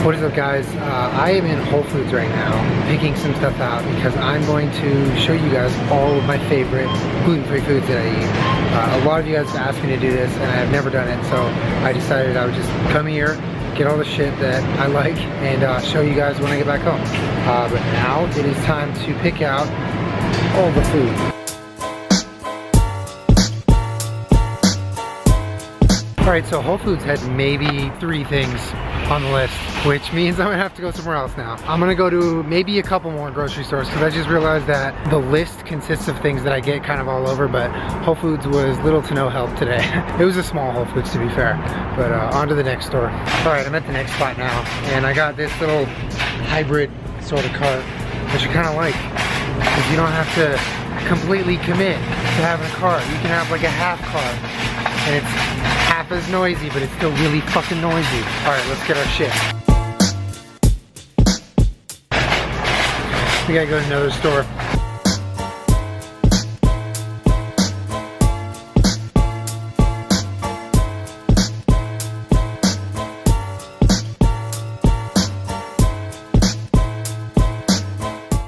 What is up, guys? I am in Whole Foods right now picking some stuff out because I'm going to show you guys all of my favorite gluten-free foods that I eat. A lot of you guys have asked me to do this and I have never done it, so I decided I would just come here, get all the shit that I like, and show you guys when I get back home. But now it is time to pick out all the food. Alright, so Whole Foods had maybe 3 things on the list, which means I'm gonna have to go somewhere else now. I'm gonna go to maybe a couple more grocery stores because I just realized that the list consists of things that I get kind of all over, but Whole Foods was little to no help today. It was a small Whole Foods, to be fair, but on to the next store. Alright, I'm at the next spot now, and I got this little hybrid sort of cart, which I kind of like, because you don't have to completely commit to having a cart. You can have like a half cart, and it's half as noisy, but it's still really fucking noisy. Alright, let's get our shit. We gotta go to another store.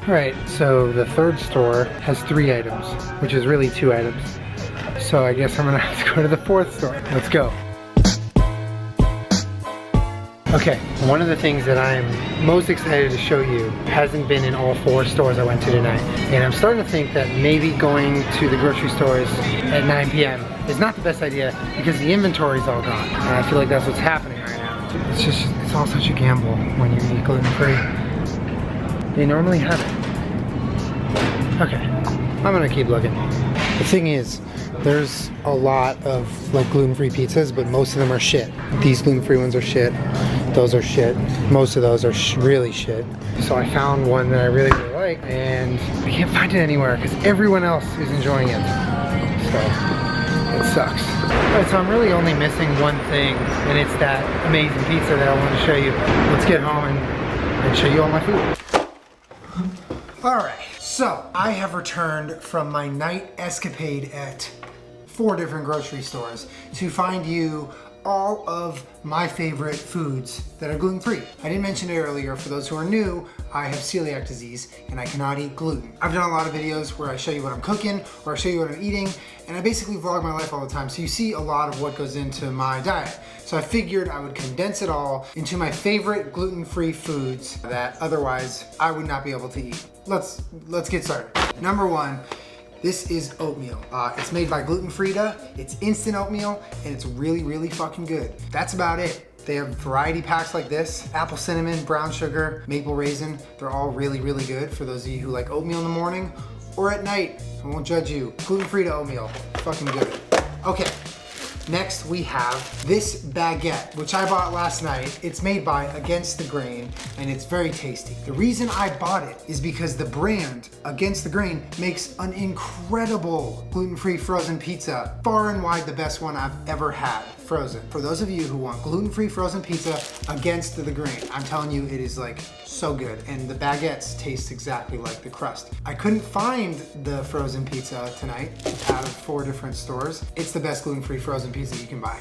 Alright, so the third store has 3 items, which is really 2 items. So I guess I'm gonna have to go to the 4th store. Let's go. Okay, one of the things that I'm most excited to show you hasn't been in all 4 stores I went to tonight. And I'm starting to think that maybe going to the grocery stores at 9 p.m. is not the best idea because the inventory's all gone. And I feel like that's what's happening right now. It's all such a gamble when you eat gluten-free. They normally have it. Okay, I'm gonna keep looking. The thing is, there's a lot of like gluten-free pizzas, but most of them are shit. These gluten-free ones are shit. Those are shit. Most of those are really shit. So I found one that I really like, and I can't find it anywhere because everyone else is enjoying it. So it sucks. Alright, so I'm really only missing one thing, and it's that amazing pizza that I want to show you. Let's get home and show you all my food. Alright, so I have returned from my night escapade at 4 different grocery stores to find you all of my favorite foods that are gluten-free. I didn't mention it earlier, for those who are new, I have celiac disease and I cannot eat gluten. I've done a lot of videos where I show you what I'm cooking or I show you what I'm eating, and I basically vlog my life all the time, so you see a lot of what goes into my diet. So I figured I would condense it all into my favorite gluten-free foods that otherwise I would not be able to eat. Let's get started. Number 1. This is oatmeal. It's made by Gluten-Free. It's instant oatmeal, and it's really, really fucking good. That's about it. They have variety packs like this: apple cinnamon, brown sugar, maple raisin. They're all really, really good for those of you who like oatmeal in the morning or at night. I won't judge you. Gluten-free oatmeal, fucking good. Okay. Next we have this baguette, which I bought last night. It's made by Against the Grain, and it's very tasty. The reason I bought it is because the brand Against the Grain makes an incredible gluten-free frozen pizza. Far and wide the best one I've ever had frozen. For those of you who want gluten-free frozen pizza, Against the Grain, I'm telling you, it is like so good. And the baguettes taste exactly like the crust. I couldn't find the frozen pizza tonight out of 4 different stores. It's the best gluten-free frozen pizza you can buy.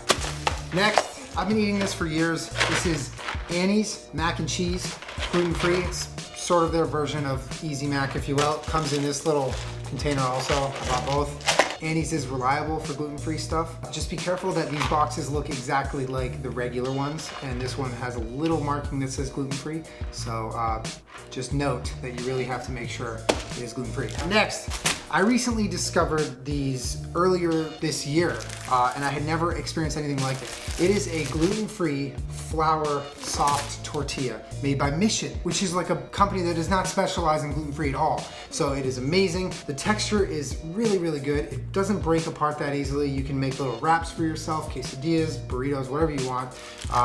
Next, I've been eating this for years. This is Annie's mac and cheese, gluten-free. It's sort of their version of Easy Mac, if you will. It comes in this little container also. I bought both. Annie's is reliable for gluten-free stuff. Just be careful that these boxes look exactly like the regular ones, and this one has a little marking that says gluten-free. So just note that you really have to make sure it is gluten-free. Next, I recently discovered these earlier this year, and I had never experienced anything like it. It is a gluten-free flour soft tortilla made by Mission, which is like a company that does not specialize in gluten-free at all. So it is amazing. The texture is really, really good. It doesn't break apart that easily. You can make little wraps for yourself, quesadillas, burritos, whatever you want.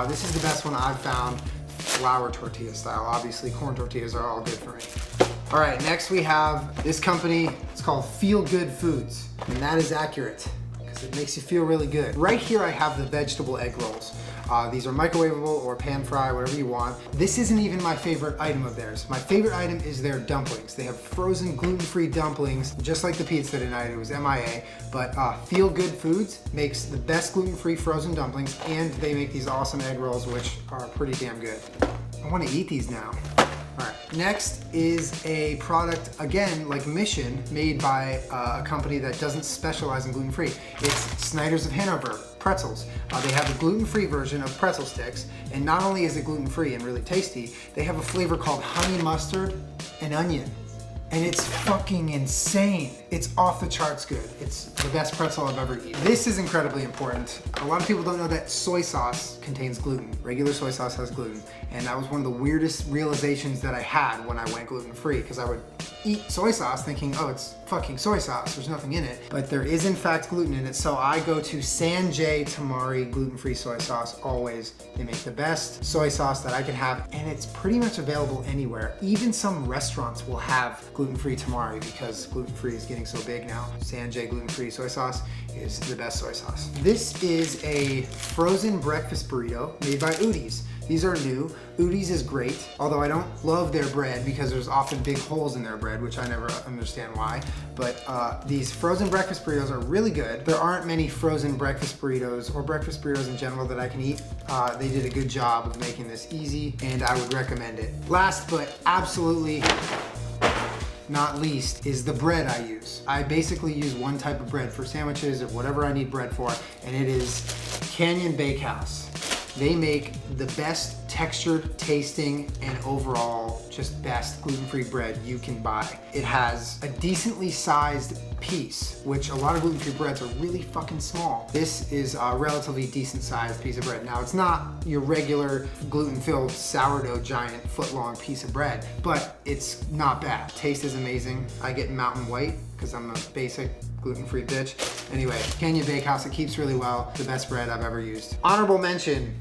This is the best one I've found, flour tortilla style. Obviously, corn tortillas are all good for me. All right, next we have this company. It's called Feel Good Foods, and that is accurate because it makes you feel really good. Right here I have the vegetable egg rolls. These are microwavable or pan fry, whatever you want. This isn't even my favorite item of theirs. My favorite item is their dumplings. They have frozen gluten-free dumplings, just like the pizza tonight. It was MIA, but Feel Good Foods makes the best gluten-free frozen dumplings, and they make these awesome egg rolls, which are pretty damn good. I want to eat these now. All right, next is a product, again, like Mission, made by a company that doesn't specialize in gluten-free. It's Snyder's of Hanover pretzels. They have a gluten-free version of pretzel sticks, and not only is it gluten-free and really tasty, they have a flavor called honey mustard and onion. And it's fucking insane. It's off the charts good. It's the best pretzel I've ever eaten. This is incredibly important. A lot of people don't know that soy sauce contains gluten. Regular soy sauce has gluten. And that was one of the weirdest realizations that I had when I went gluten-free, because I would eat soy sauce thinking, oh, it's fucking soy sauce, there's nothing in it. But there is in fact gluten in it, so I go to Sanjay Tamari gluten-free soy sauce always. They make the best soy sauce that I can have, and it's pretty much available anywhere. Even some restaurants will have gluten-free tamari because gluten-free is getting so big now. Sanjay gluten-free soy sauce is the best soy sauce. This is a frozen breakfast burrito made by Nuys. These are new. Nuys is great, although I don't love their bread because there's often big holes in their bread, which I never understand why. But these frozen breakfast burritos are really good. There aren't many frozen breakfast burritos or breakfast burritos in general that I can eat. They did a good job of making this easy, and I would recommend it. Last but absolutely not least is the bread I use. I basically use one type of bread for sandwiches or whatever I need bread for, and it is Canyon Bakehouse. They make the best textured, tasting, and overall just best gluten-free bread you can buy. It has a decently sized piece, which a lot of gluten-free breads are really fucking small. This is a relatively decent sized piece of bread. Now, it's not your regular gluten-filled sourdough giant foot-long piece of bread, but it's not bad. Taste is amazing. I get Mountain White because I'm a basic gluten-free bitch. Anyway, Canyon Bakehouse, it keeps really well. The best bread I've ever used. Honorable mention,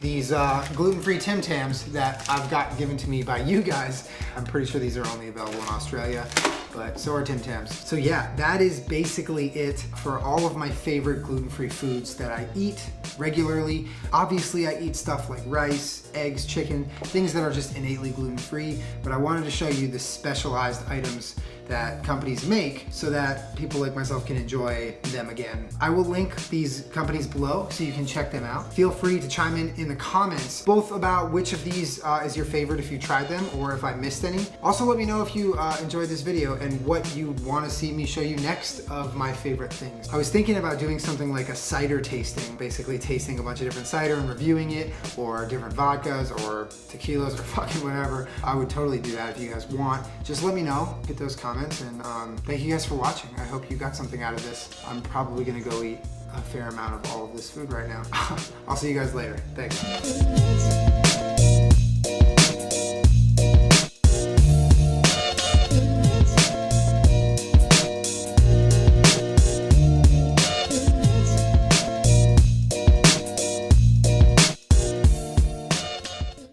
these gluten-free Tim Tams that I've got given to me by you guys. I'm pretty sure these are only available in Australia, but so are Tim Tams. So yeah, that is basically it for all of my favorite gluten-free foods that I eat regularly. Obviously, I eat stuff like rice, eggs, chicken, things that are just innately gluten-free, but I wanted to show you the specialized items that companies make so that people like myself can enjoy them again. I will link these companies below so you can check them out. Feel free to chime in the comments, both about which of these is your favorite if you tried them or if I missed any. Also, let me know if you enjoyed this video and what you want to see me show you next of my favorite things. I was thinking about doing something like a cider tasting, basically tasting a bunch of different cider and reviewing it, or different vodkas or tequilas or fucking whatever. I would totally do that if you guys want. Just let me know, hit those comments, and thank you guys for watching. I hope you got something out of this. I'm probably gonna go eat a fair amount of all of this food right now. I'll see you guys later. Thanks.